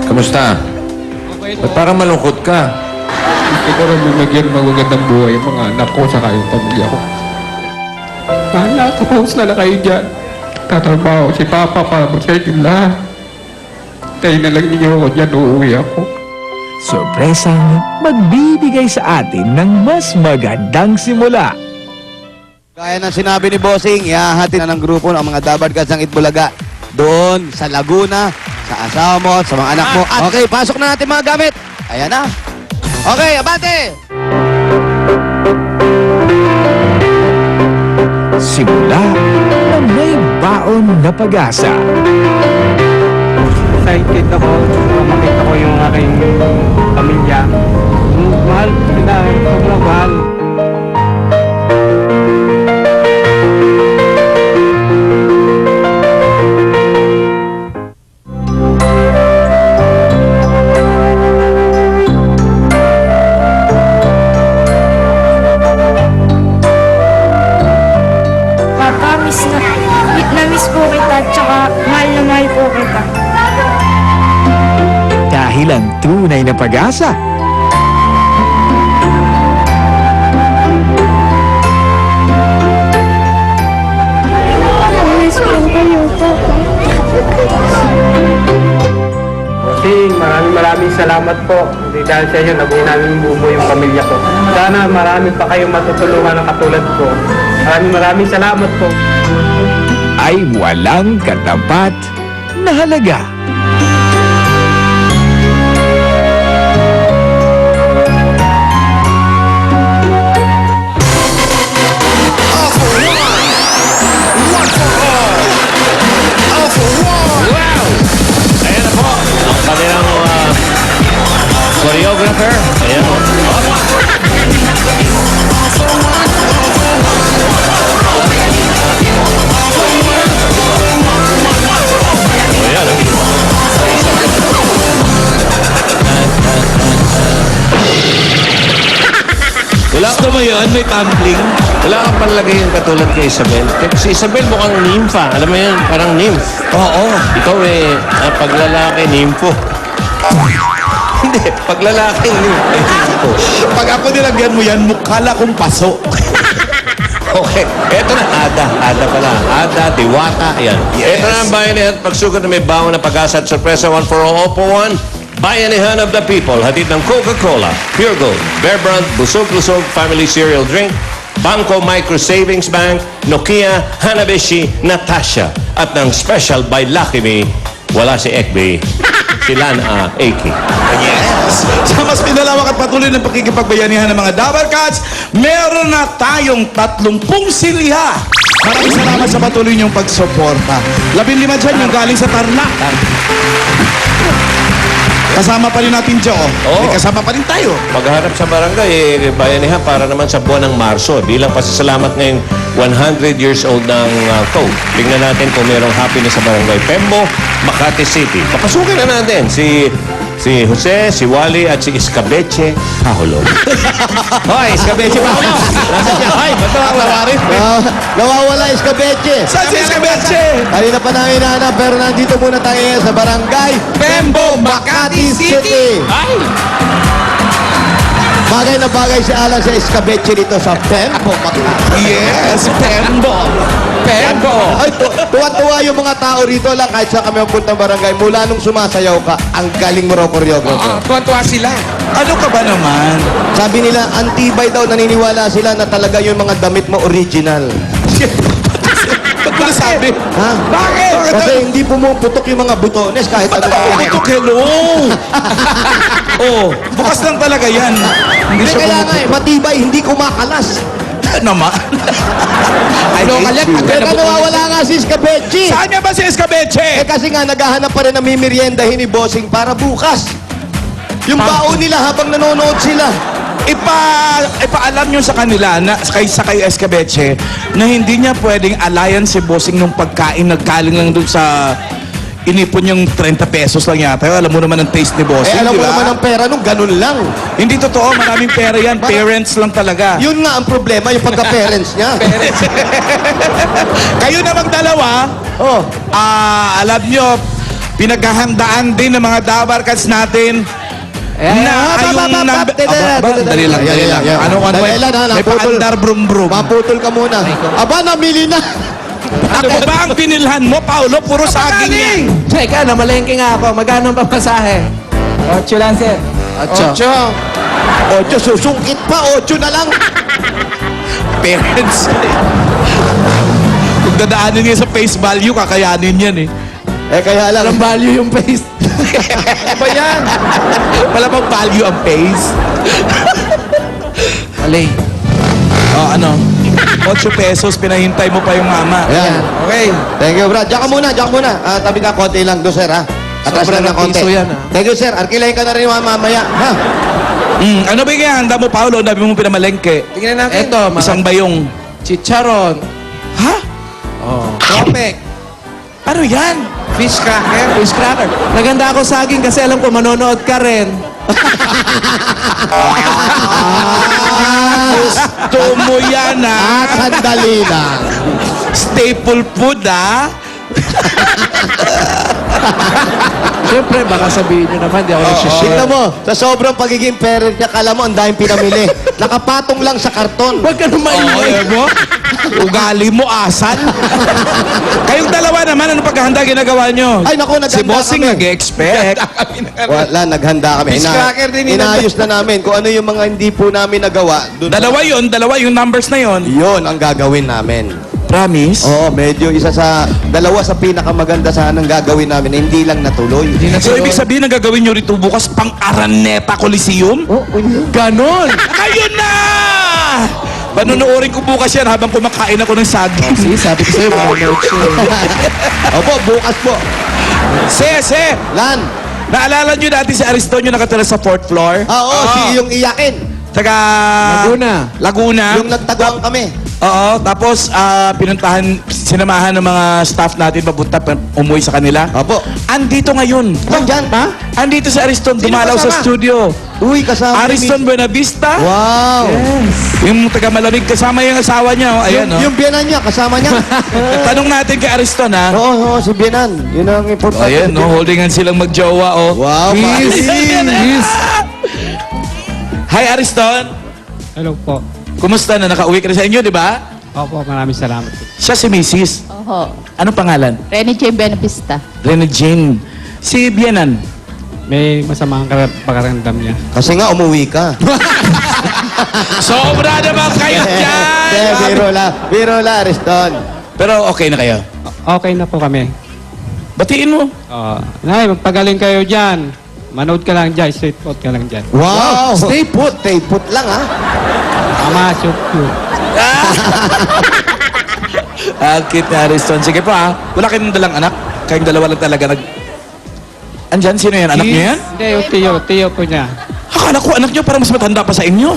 Kamusta? Okay Ba't parang malungkot ka? Gusto ko rin bumigyan ng magandang buhay yung mga anak ko sa yung pamilya ko. Tapos na lang kayo dyan. Tatrabaho si Papa para sa inyo lahat. Tayo na lang ninyo ako dyan, uuwi ako. Sorpresang magbibigay sa atin ng mas magandang simula. Gaya ng sinabi ni Bossing, ihahati na ng grupo ng mga Dabad Cats ng Itbulaga doon sa Laguna, sa asawa mo, sa mga anak mo. At okay, pasok na natin mga gamit. Ayan na. Okay, abante! Simula na may baon na pag-asa. Excited ako, makita ko yung aking pamilya. Mahal sila, sobrang mahal. Papa, na-miss po kita, tsaka mahal na mahal po kita. Dahil ang tunay na pag-asa, Na-miss po kayo, Papa. Bossing, maraming salamat po. Hindi dahil sa inyo, nabuhay namin buo yung pamilya ko. Sana marami pa kayong matutulungan na katulad ko. Maraming salamat po. ay walang katapat na halaga. Ayan na po, ang kanilang choreographer. Ayan o. Wala Gusto mo yun? May tumbling? Wala kang panlagay yung katulad kay Isabel. Si Isabel mukhang nympha. Alam mo yun, parang nymph. Oo. Ikaw pag lalaki, nympho. Hindi, pag lalaki, nympho. Pag ako nilagyan mo yan, mukha kong paso. Okay, eto na, Ada pala. Ada, Diwata, yan. Yes. Eto na ang bayanihan at pagsugod na may bawang na pag-asa at sorpresa, 1 for all for 1. Bayanihan of the People, hatid ng Coca-Cola, Pure Gold, Bear Brand, Busog-Lusog Family Cereal Drink, Bangko Micro Savings Bank, Nokia, Hanabishi, Natasha, at ng Special by Lucky Me, wala si Ekbi, si Lana Aki. Yes! Sa mas pinalawak at patuloy ng pakikipagbayanihan ng mga Dabad Cats, meron na tayong 30 silya. Maraming salamat sa patuloy niyong pagsuporta. 15 dyan yung galing sa Tarlac. Kasama pa rin natin, Joe. Oo. May kasama pa rin tayo. Pagharap sa barangay, bayanihan para naman sa buwan ng Marso. Bilang pasasalamat ngayong 100 years old ng code. Tingnan natin kung mayroong happiness sa barangay Pembo, Makati City. Papasukin na natin si Jose, si Wally, at si Escabeche Pahulo. Hoy, Escabeche Pahulo! Nasaan siya? Hoy, ba't ang nawarin? Nawawala Escabeche. Saan si Escabeche? Kanina pa namin hinahanap pero nandito muna tayo ngayon sa barangay Pembo, Makati City. Ay! Bagay na bagay si Alan sa Escabeche dito sa Pembo, Makati. Yes, Pembo. Pembo. Ay, tuwa-tuwa yung mga tao rito lang kahit saan kami magpuntang barangay. Mula nung sumasayaw ka, ang galing mo raw choreographer. Tuwan-tuwa sila. Ano ka ba naman? Sabi nila, antibay daw, naniniwala sila na talaga yung mga damit mo original. Ba't mo nasabi? Ha? Bakit? Kasi hindi pumuputok yung mga butones kahit ano ba. Ito, hello. Oh, bukas lang talaga yan. Hindi Hindi siya kaya nga pumuputok. matibay, hindi kumakalas. Naman. Ano kalat? Pero nawawala nga si Escabeche. Saan niya ba si Escabeche? Kasi nga, naghahanap pa rin ng mimeriendahin ni Bossing para bukas. Yung baon nila habang nanonood sila. Ipaalam nyo sa kanila na kay Escabeche na hindi niya pwedeng alliance si Bossing nung pagkain nagkaling lang dun sa inipon yung 30 pesos lang yata. Alam mo naman ang taste ni Bossing, Alam di mo ba? naman ang pera nung ganun lang. Hindi totoo, maraming pera yan. Parents lang talaga. Yun nga ang problema, yung pagka-parents niya. Kayo namang dalawa, Oh, alam nyo, pinaghahandaan din ng mga dabarkats natin na yung number... Dali lang, dali lang. Ano Dali lang, may paandar brum-brum. Maputol ka muna. Aba, namili na. Ako ba ang binilhan mo, Paolo? Puro saging yan. Teka, namalengke nga ako. Magkano ang pamasahe? 8 lang, sir. 8. 8, susungkit pa. 8 na lang. Parents. Kung dadaanin niya sa face value, kakayanin yan eh. Eh, kaya lang. Ang value yung face. Ano ba yan? Wala bang value ang face? Mali. Oh, ano? 8 pesos, pinahintay mo pa yung mama. Ayan. Okay. Thank you, Brad. Diyan ka muna, diyan ka muna. Tabi ka, konti lang doon, sir, ha? Atras Sobrang lang ng konti. piso yan, ha? Thank you, sir. Arkilayin ka na rin mamaya, ha? Ano ba yung handa mo, Paolo? Dami mong pinamalengke. Tingnan natin. Ito, mga Isang bayong. chicharon. Ha? Oh. Tropek. Ano yan? Fish cracker. Fish cracker. Naganda ako saging kasi alam ko manonood ka rin. Gusto mo yan, ha? Sandali lang. Staple food, ha? Siyempre, baka sabihin nyo naman, di ako nagsishare. Tingnan mo, sa sobrang pagiging parent niya, kala mo, ang daming pinamili. Nakapatong lang sa karton. Huwag ka na maingay. mo? Ugali mo, asal. Kayong dalawa naman, ano paghahanda ginagawa nyo? Ay, naku, naghanda Si Bossing kami. nag-expect. Wala, naghanda kami. Fish cracker din Inayos na namin. Kung ano yung mga hindi po namin nagawa, dun Dalawa yung numbers na yon. yun ang gagawin namin. Promise? Oo, medyo dalawa sa pinakamaganda sanang gagawin namin na hindi lang natuloy. So, ibig sabihin ang gagawin nyo rito bukas pang Araneta Coliseum? Ganon. Ayun na! Panunuorin ko bukas yan habang kumakain ako ng saging. See, sabi ko sa'yo, manonood siya. Opo, bukas po. Se! Lan, Naalala nyo dati si Ariston yung nakatira sa 4th floor? oo, si yung iyakin. Taga... Laguna. Yung nagtaguan kami. Oo, tapos sinamahan ng mga staff natin papunta umuwi sa kanila. Opo. Andito ngayon. Nandyan pa? Andito si Ariston, dumalaw sa kasama? studio. Uy, kasama. Ariston Buenavista. Wow. Yung taga Malamig, kasama yung asawa niya. Oh. Ayan, Yung biyanan niya, kasama niya. Tanong natin kay Ariston, ha? Oo, si Bianan. Yun ang importante. Ayan, no? Holding hands silang magjowa, oh. Wow, Yes. Hi, Ariston. Hello po. Kumusta na? Nakauwi ka na sa inyo, di ba? Opo, maraming salamat. Siya si Mrs. Oho. Anong pangalan? Rene J. Benapista. Rene Jane. Si Bienan. May masamang pakaramdam niya. Kasi nga, umuwi ka. Sobra naman kayo dyan! Biro la, Ariston. Pero okay na kayo. Okay na po kami. Batiin mo. Nay, magpagaling kayo dyan. Manood ka lang dyan, straight out ka lang dyan. Wow. Stay put lang, ha? Ama, shoot you. Ang cute na Ariston. Sige po, ha? Wala kayong dalang anak? Kayong dalawa lang talaga Andyan, sino yan? Anak niyo yan? Hindi, yung tiyo po niya. Akala ko anak niyo para mas matanda pa sa inyo.